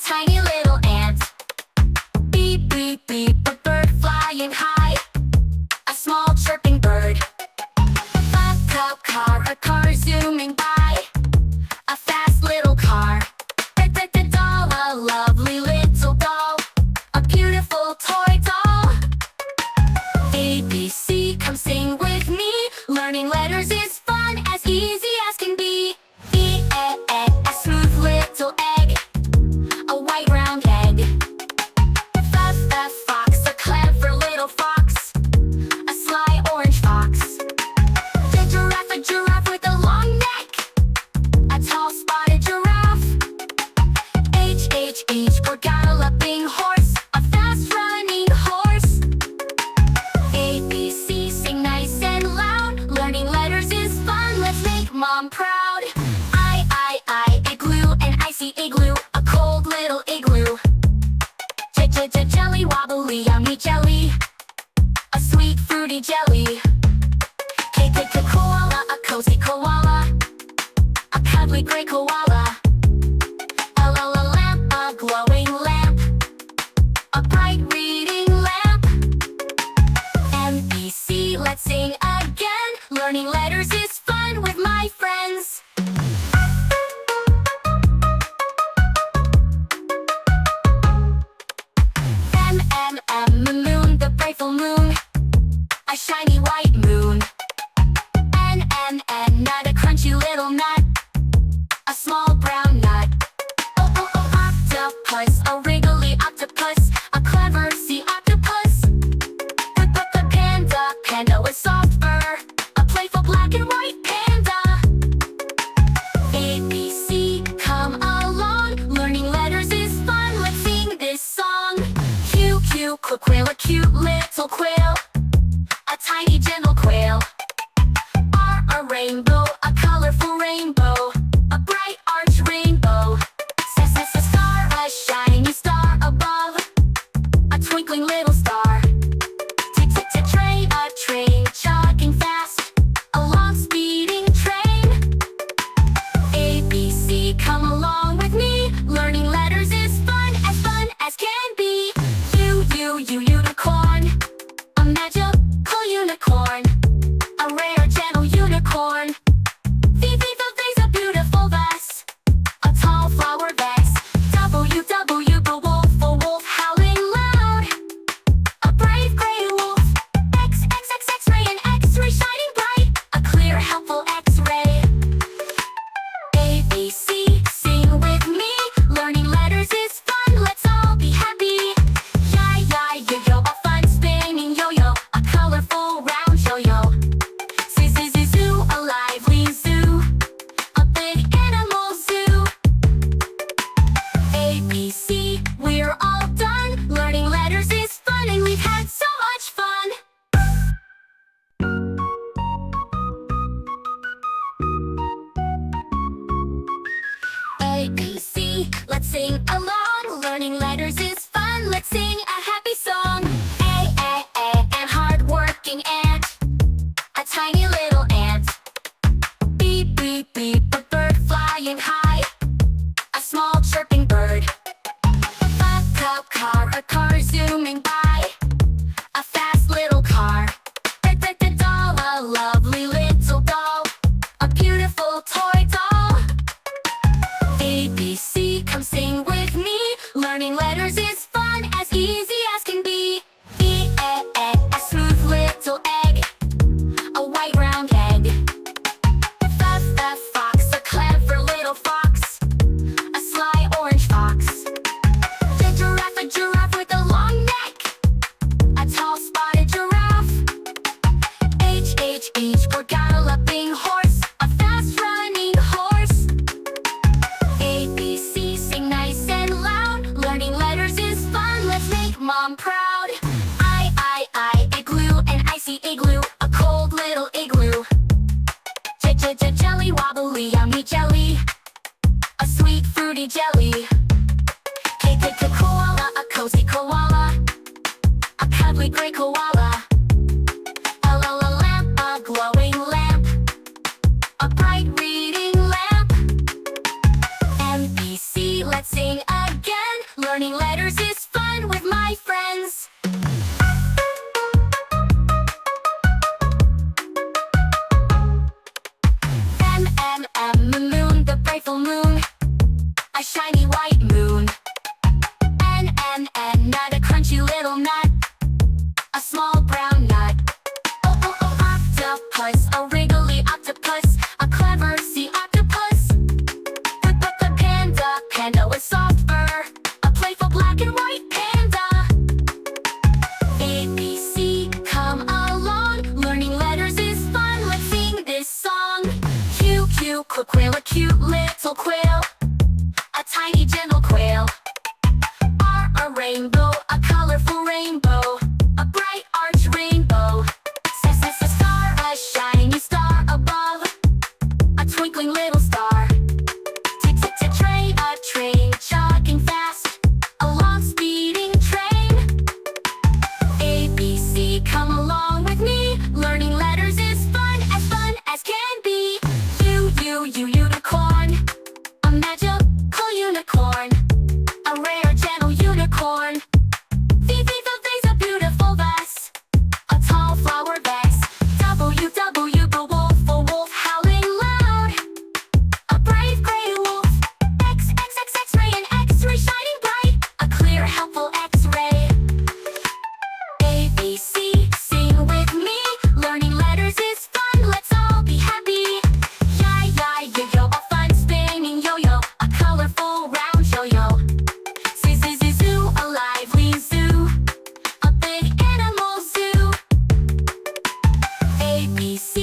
tiny little ant. Beep, beep, beep, a bird flying high. A small chirping bird. Bus, cop, car, a car zooming by. A fast little car. The doll, a lovely little doll. A beautiful toy doll. A, B, C, come sing with me. Learning letters is fun, as easy as can be. E, a smooth little egg. A white round egg. F, fox, a clever little fox. A sly orange fox. A giraffe with a long neck. A tall spotted giraffe. H, we're galloping horse. A fast running horse. A, B, C, sing nice and loud. Learning letters is fun, let's make mom proud. I, igloo, an icy igloo. A cold little igloo. Jelly wobbly, yummy jelly. A sweet fruity jelly. Koala, a cozy koala. A cuddly gray koala. A lamp, a glowing lamp. A bright reading lamp. MBC, let's sing again. Learning letters is fun with my friends. Moon, the bright full moon. A shiny white moon. Nut, a crunchy little nut. A small brown nut. Octopus, a wriggly octopus. A clever sea octopus. Panda with soft fur. A playful black and white panda. A, B, C, come along. Learning letters is fun, let's sing this song. Q, quail, a cute little quail. A tiny gentle quail. R, a rainbow, a colorful rainbow. A bright arch rainbow. Star, a shiny star above. A twinkling little star. Train, a train jogging fast. A long speeding train. A, B, C, come along with me. Learning letters is fun as can be. Unicorn. A magical unicorn. A rare gentle unicorn. V's a beautiful vase. A tall flower vase. W, the wolf, a wolf howling loud. A brave gray wolf. X-ray, an X-ray shining bright. A clear, helpful X-ray. A, B, C, sing with me. Learning letters is fun, let's all be happy. Yo-yo, a fun spinning yo-yo. A colorful round yo-yo. Zoo, a lively zoo. A big animal zoo. A, B, C, we're all done. Learning letters is fun and we've had so much fun. A, B, C, let's sing along. Learning letters is fun, let's sing a happy song. A, an hard-working ant. A tiny little ant. Beep, beep, beep, a bird flying high. A small chirping bird. Bus, cop, car, a car zooming by. A fast little car. The doll, a lovely little doll. A beautiful toy doll. A, B, C, come sing with me. Learning letters is fun, as easy as can be. E, a smooth little egg. A white round egg. F, fox, a clever little fox. A sly orange fox. A giraffe with a long neck. A tall spotted giraffe. H, we're galloping horse. A fast running horse. A, B, C, sing nice and loud. Learning letters is fun, let's make mom proud. I, igloo, an icy igloo. A cold little igloo. Jelly wobbly, yummy jelly. A sweet fruity jelly. Koala, a cozy koala. A cuddly gray koala. A lamp, a glowing lamp. A bright reading lamp. MBC, let's sing again. Learning letters is fun with my friends. Moon, the bright full moon, a shiny white moon. Nut, a crunchy little nut, a small brown nut. Octopus, a wriggly octopus, a clever sea octopus. The panda with soft fur, a playful black and white panda. A, B, C, come along, learning letters is fun, let's sing this song. Q, quail, a cute little quail, a tiny gentle quail. R, a rainbow, a colorful rainbow, a bright arch rainbow. Star, a shiny star above, a twinkling little star. Train, a train jogging fast, a long speeding train. A, B, C, come along with me, learning letters is fun as can be. Unicorn, a magical unicorn, a rare gentle unicorn. V, V's a beautiful vase, a tall flower vase. W, a wolf howling loud, a brave gray wolf. X-ray, an X-ray shining bright, a clear helpful X-ray. A, B, C, sing with me, learning letters is fun, let's all be happy. Yo-yo, a fun spinning yo-yo, a colorful round yo-yo. Zoo, a lively zoo, a big animal zoo. A, B, C.